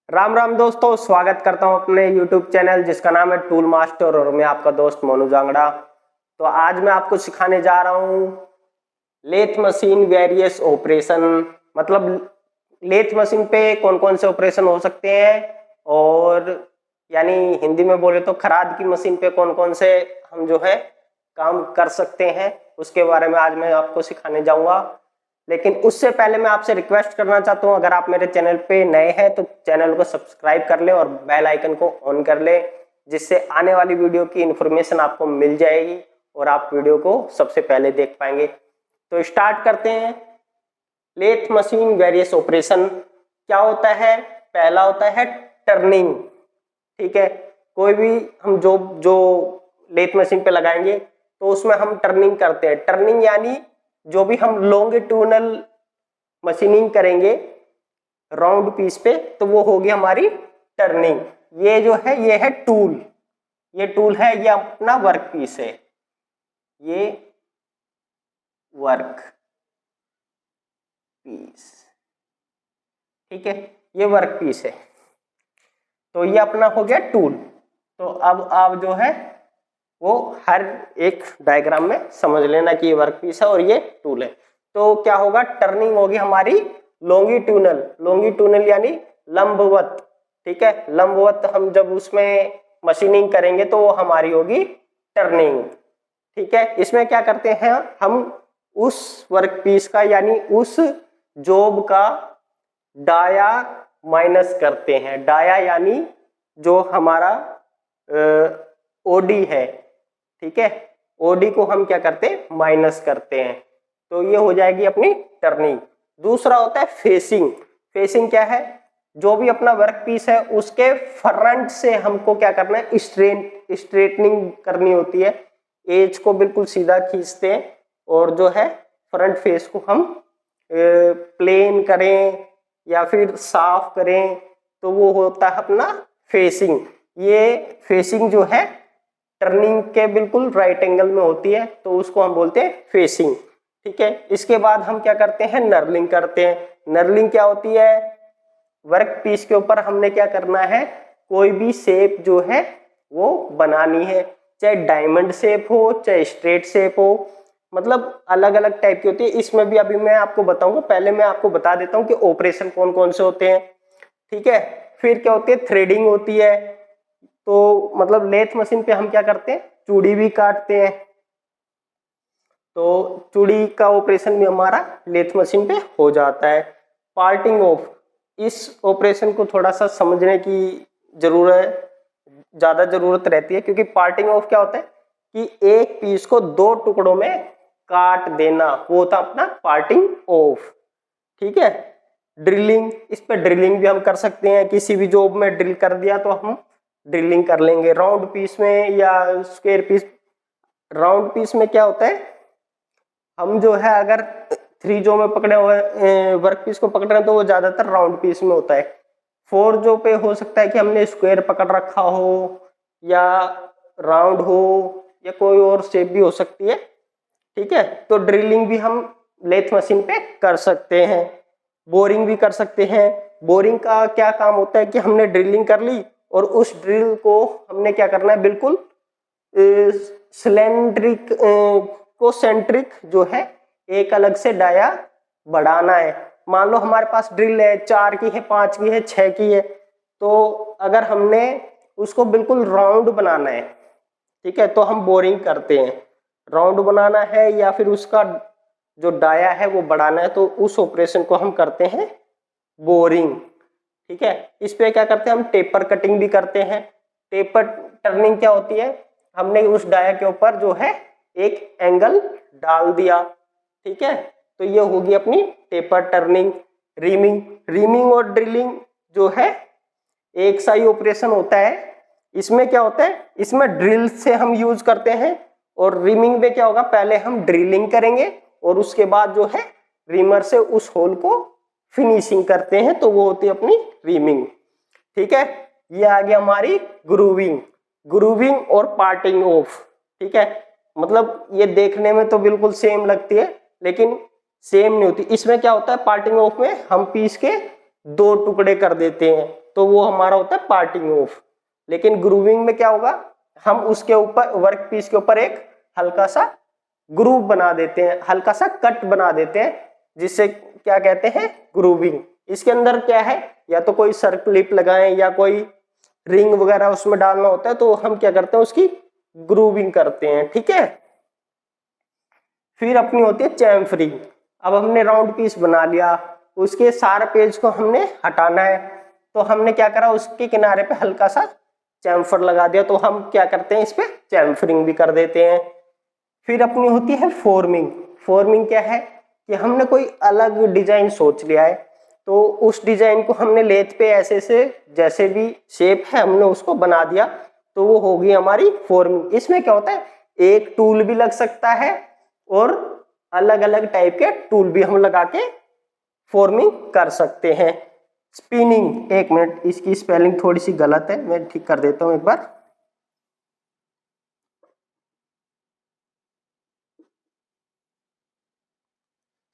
राम राम दोस्तों, स्वागत करता हूं अपने YouTube चैनल जिसका नाम है टूल मास्टर और मैं आपका दोस्त मोनू जांगड़ा। तो आज मैं आपको सिखाने जा रहा हूं लेथ मशीन वेरियस ऑपरेशन। मतलब लेथ मशीन पे कौन कौन से ऑपरेशन हो सकते हैं और यानी हिंदी में बोले तो खराद की मशीन पे कौन कौन से हम जो है काम कर सकते हैं, उसके बारे में आज मैं आपको सिखाने जाऊंगा। लेकिन उससे पहले मैं आपसे रिक्वेस्ट करना चाहता हूं, अगर आप मेरे चैनल पे नए हैं तो चैनल को सब्सक्राइब कर लें और बेल आइकन को ऑन कर लें, जिससे आने वाली वीडियो की इंफॉर्मेशन आपको मिल जाएगी और आप वीडियो को सबसे पहले देख पाएंगे। तो स्टार्ट करते हैं। लेथ मशीन वेरियस ऑपरेशन क्या होता है? पहला होता है टर्निंग। ठीक है, कोई भी हम जो जो लेथ मशीन पे लगाएंगे तो उसमें हम टर्निंग करते हैं। टर्निंग यानी जो भी हम लॉन्गिट्यूडनल मशीनिंग करेंगे राउंड पीस पे तो वो होगी हमारी टर्निंग। ये जो है ये है टूल, ये टूल है, ये अपना वर्क पीस है, ये वर्क पीस। ठीक है, ये वर्क पीस है, तो ये अपना हो गया टूल। तो अब आप जो है वो हर एक डायग्राम में समझ लेना कि ये वर्क पीस है और ये टूल है। तो क्या होगा? टर्निंग होगी हमारी लॉन्गिट्यूडनल, लॉन्गिट्यूडनल यानी लंबवत। ठीक है, लंबवत हम जब उसमें मशीनिंग करेंगे तो वो हमारी होगी टर्निंग। ठीक है, इसमें क्या करते हैं हम? उस वर्क पीस का यानी उस जॉब का डाया माइनस करते हैं। डाया यानी जो हमारा ओडी है, ठीक है, ओडी को हम क्या करते हैं? माइनस करते हैं। तो ये हो जाएगी अपनी टर्निंग। दूसरा होता है फेसिंग। फेसिंग क्या है? जो भी अपना वर्क पीस है उसके फ्रंट से हमको क्या करना है? स्ट्रेटनिंग करनी होती है। एज को बिल्कुल सीधा खींचते हैं और जो है फ्रंट फेस को हम प्लेन करें या फिर साफ करें, तो वो होता है अपना फेसिंग। ये फेसिंग जो है टर्निंग के बिल्कुल राइट एंगल में होती है, तो उसको हम बोलते हैं फेसिंग। ठीक है, इसके बाद हम क्या करते हैं? नर्लिंग करते हैं। नर्लिंग क्या होती है? वर्क पीस के ऊपर हमने क्या करना है? कोई भी शेप जो है वो बनानी है, चाहे डायमंड शेप हो चाहे स्ट्रेट शेप हो, मतलब अलग अलग टाइप की होती है। इसमें भी अभी मैं आपको बताऊंगा, पहले मैं आपको बता देता हूं कि ऑपरेशन कौन कौन से होते हैं। ठीक है, फिर क्या होती है? थ्रेडिंग होती है। तो मतलब लेथ मशीन पे हम क्या करते हैं? चूड़ी भी काटते हैं। तो चूड़ी का ऑपरेशन भी हमारा लेथ मशीन पे हो जाता है। पार्टिंग ऑफ, इस ऑपरेशन को थोड़ा सा समझने की ज्यादा जरूरत रहती है, क्योंकि पार्टिंग ऑफ क्या होता है कि एक पीस को दो टुकड़ों में काट देना, वो होता अपना पार्टिंग ऑफ। ठीक है, ड्रिलिंग, इस पे ड्रिलिंग भी हम कर सकते हैं। किसी भी जॉब में ड्रिल कर दिया तो हम ड्रिलिंग कर लेंगे। राउंड पीस में या स्क्वायर पीस, राउंड पीस में क्या होता है? हम जो है अगर थ्री जो में पकड़े हुए वर्क पीस को पकड़ रहे हैं तो वो ज्यादातर राउंड पीस में होता है। फोर जो पे हो सकता है कि हमने स्क्वायर पकड़ रखा हो या राउंड हो या कोई और शेप भी हो सकती है। ठीक है, तो ड्रिलिंग भी हम लेथ मशीन पे कर सकते हैं। बोरिंग भी कर सकते हैं। बोरिंग का क्या काम होता है कि हमने ड्रिलिंग कर ली और उस ड्रिल को हमने क्या करना है? बिल्कुल सिलेंड्रिक को सेंट्रिक जो है एक अलग से डाया बढ़ाना है। मान लो हमारे पास ड्रिल है, 4 की है, 5 की है, 6 की है, तो अगर हमने उसको बिल्कुल राउंड बनाना है, ठीक है, तो हम बोरिंग करते हैं। राउंड बनाना है या फिर उसका जो डाया है वो बढ़ाना है, तो उस ऑपरेशन को हम करते हैं बोरिंग। ठीक है, इस पे क्या करते हैं? हम टेपर कटिंग भी करते हैं। टेपर टर्निंग क्या होती है? हमने उस डाया के ऊपर जो है एक एंगल डाल दिया। ठीक है, तो ये होगी अपनी टेपर टर्निंग। रीमिंग, रीमिंग और ड्रिलिंग जो है एक सा ही ऑपरेशन होता है। इसमें क्या होता है? इसमें ड्रिल से हम यूज करते हैं और रीमिंग में क्या होगा? पहले हम ड्रिलिंग करेंगे और उसके बाद जो है रीमर से उस होल को फिनिशिंग करते हैं, तो वो होती है अपनी रीमिंग। ठीक है, ये आ गया हमारी ग्रूविंग। ग्रूविंग और पार्टिंग ऑफ। ठीक है, मतलब ये देखने में तो बिल्कुल सेम लगती है लेकिन सेम नहीं होती। इसमें क्या होता है? पार्टिंग ऑफ में हम पीस के दो टुकड़े कर देते हैं। तो वो हमारा होता है पार्टिंग ऑफ। लेकिन ग्रूविंग में क्या होगा, हम उसके ऊपर वर्क पीस के ऊपर एक हल्का सा ग्रूव बना देते हैं, हल्का सा कट बना देते हैं, जिससे क्या कहते हैं, ग्रूविंग। इसके अंदर क्या है, या तो कोई सर्कलिप लगाएं या कोई रिंग वगैरह उसमें डालना होता है, तो हम क्या करते हैं, उसकी ग्रूविंग करते हैं। ठीक है, फिर अपनी होती है चैम्फरिंग। अब हमने राउंड पीस बना लिया, उसके सारे पेज को हमने हटाना है, तो हमने क्या करा, उसके किनारे पे हल्का सा चैम्फर लगा दिया, तो हम क्या करते हैं, इस पे चैम्फरिंग भी कर देते हैं। फिर अपनी होती है फॉर्मिंग। फॉर्मिंग क्या है कि हमने कोई अलग डिजाइन सोच लिया है, तो उस डिजाइन को हमने लेथ पे ऐसे से जैसे भी शेप है हमने उसको बना दिया, तो वो होगी हमारी फॉर्मिंग। इसमें क्या होता है, एक टूल भी लग सकता है और अलग अलग टाइप के टूल भी हम लगा के फॉर्मिंग कर सकते हैं। स्पिनिंग, एक मिनट, इसकी स्पेलिंग थोड़ी सी गलत है, मैं ठीक कर देता हूं एक बार।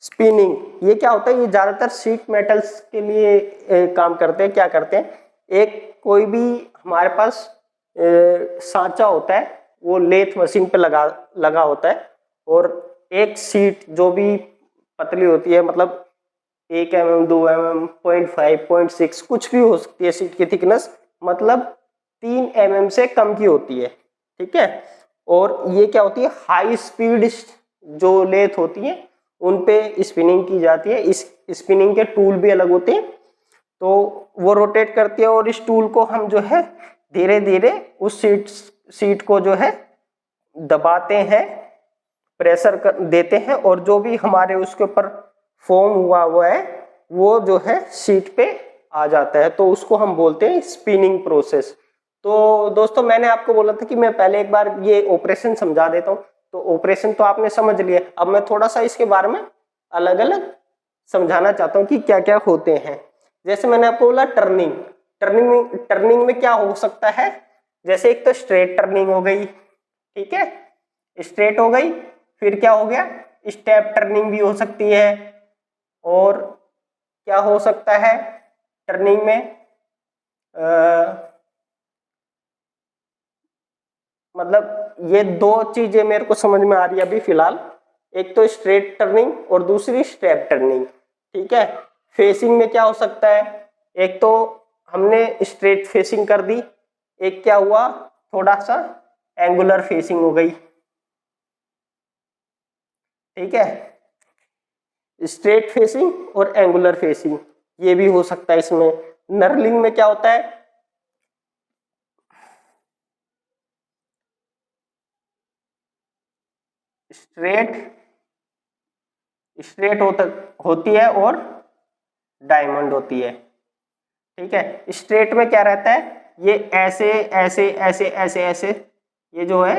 स्पिनिंग, ये क्या होता है, ये ज्यादातर शीट मेटल्स के लिए काम करते हैं। क्या करते हैं, एक कोई भी हमारे पास सांचा होता है, वो लेथ मशीन पे लगा होता है, और एक शीट जो भी पतली होती है, मतलब 1 mm 2 mm 0.5 0.6 कुछ भी हो सकती है शीट की थिकनेस, मतलब 3 mm से कम की होती है। ठीक है, और ये क्या होती है, हाई स्पीड जो लेथ होती है उन पे स्पिनिंग की जाती है। इस स्पिनिंग के टूल भी अलग होते हैं, तो वो रोटेट करती है, और इस टूल को हम जो है धीरे धीरे उस सीट को जो है दबाते हैं, प्रेशर देते हैं, और जो भी हमारे उसके ऊपर फॉर्म हुआ है वो जो है सीट पे आ जाता है, तो उसको हम बोलते हैं स्पिनिंग प्रोसेस। तो दोस्तों, मैंने आपको बोला था कि मैं पहले एक बार ये ऑपरेशन समझा देता हूँ, तो ऑपरेशन तो आपने समझ लिया, अब मैं थोड़ा सा इसके बारे में अलग अलग समझाना चाहता हूँ कि क्या क्या होते हैं। जैसे मैंने आपको बोला टर्निंग, टर्निंग में क्या हो सकता है, जैसे एक तो स्ट्रेट टर्निंग हो गई, ठीक है, स्ट्रेट हो गई, फिर क्या हो गया, स्टेप टर्निंग भी हो सकती है, और क्या हो सकता है टर्निंग में, मतलब ये दो चीजें मेरे को समझ में आ रही है अभी फिलहाल, एक तो स्ट्रेट टर्निंग और दूसरी स्टेप टर्निंग। ठीक है, फेसिंग में क्या हो सकता है, एक तो हमने स्ट्रेट फेसिंग कर दी, एक क्या हुआ, थोड़ा सा एंगुलर फेसिंग हो गई। ठीक है, स्ट्रेट फेसिंग और एंगुलर फेसिंग ये भी हो सकता है इसमें। नर्लिंग में क्या होता है, स्ट्रेट स्ट्रेट होती है और डायमंड होती है। ठीक है, स्ट्रेट में क्या रहता है, ये ऐसे ऐसे ऐसे ऐसे ऐसे, ये जो है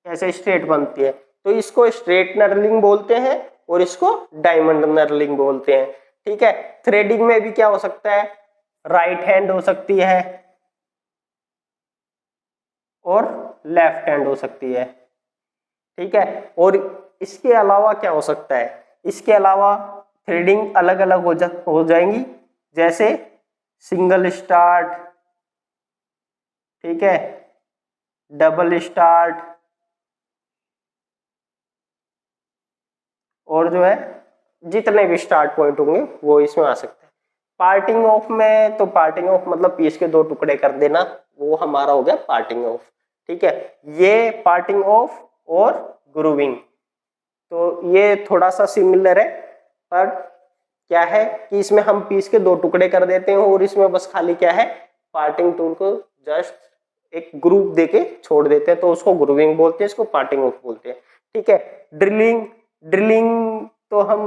ऐसे स्ट्रेट बनती है, तो इसको स्ट्रेट नर्लिंग बोलते हैं और इसको डायमंड नर्लिंग बोलते हैं। ठीक है, थ्रेडिंग में भी क्या हो सकता है, राइट हैंड हो सकती है और लेफ्ट हैंड हो सकती है। ठीक है, और इसके अलावा क्या हो सकता है, इसके अलावा थ्रेडिंग अलग अलग हो जाएंगी, जैसे सिंगल स्टार्ट, ठीक है, डबल स्टार्ट, और जो है जितने भी स्टार्ट पॉइंट होंगे वो इसमें आ सकते हैं। पार्टिंग ऑफ में, तो पार्टिंग ऑफ मतलब पीस के 2 टुकड़े कर देना, वो हमारा हो गया पार्टिंग ऑफ। ठीक है, ये पार्टिंग ऑफ और ग्रूविंग, तो ये थोड़ा सा सिमिलर है, पर क्या है कि इसमें हम पीस के 2 टुकड़े कर देते हैं, और इसमें बस खाली क्या है, पार्टिंग टूल को जस्ट एक ग्रुप देके छोड़ देते हैं, तो उसको ग्रूविंग बोलते हैं, इसको पार्टिंग ऑफ बोलते हैं। ठीक है, ड्रिलिंग, ड्रिलिंग तो हम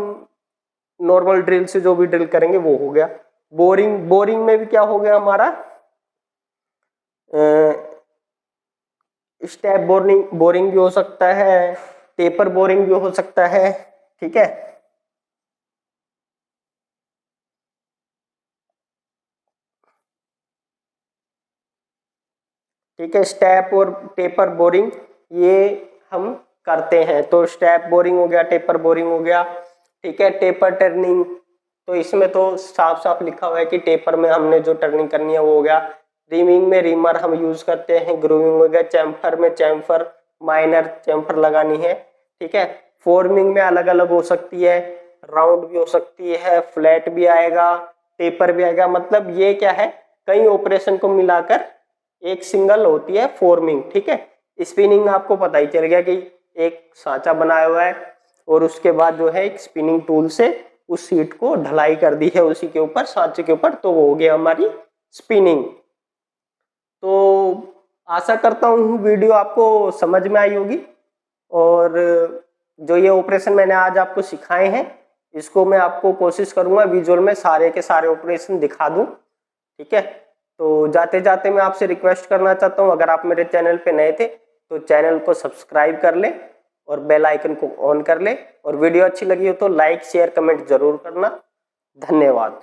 नॉर्मल ड्रिल से जो भी ड्रिल करेंगे वो हो गया। बोरिंग, बोरिंग में भी क्या हो गया हमारा, स्टेप बोरिंग, बोरिंग भी हो सकता है, टेपर बोरिंग भी हो सकता है। ठीक है, ठीक है, स्टेप और टेपर बोरिंग ये हम करते हैं, तो स्टेप बोरिंग हो गया, टेपर बोरिंग हो गया। ठीक है, टेपर टर्निंग, तो इसमें तो साफ साफ लिखा हुआ है कि टेपर में हमने जो टर्निंग करनी है वो हो गया। रिमिंग में रिमर हम यूज करते हैं, ग्रूविंग हो गया, चैम्फर में चैम्फर माइनर चैम्फर लगानी है, ठीक है। फॉर्मिंग में अलग अलग हो सकती है, राउंड भी हो सकती है, फ्लैट भी आएगा, टेपर भी आएगा, मतलब ये क्या है कई ऑपरेशन को मिलाकर एक सिंगल होती है फॉर्मिंग, ठीक है। स्पिनिंग आपको पता ही चल गया कि एक सांचा बनाया हुआ है और उसके बाद जो है एक स्पिनिंग टूल से उस सीट को ढलाई कर दी है उसी के ऊपर, सांचे के ऊपर, तो वो हो गया हमारी स्पिनिंग। तो आशा करता हूँ वीडियो आपको समझ में आई होगी और जो ये ऑपरेशन मैंने आज आपको सिखाए हैं इसको मैं आपको कोशिश करूंगा विजुअल में सारे के सारे ऑपरेशन दिखा दूं, ठीक है। तो जाते जाते मैं आपसे रिक्वेस्ट करना चाहता हूं, अगर आप मेरे चैनल पे नए थे तो चैनल को सब्सक्राइब कर ले और बेल आइकन को ऑन कर ले, और वीडियो अच्छी लगी हो तो लाइक शेयर कमेंट जरूर करना। धन्यवाद।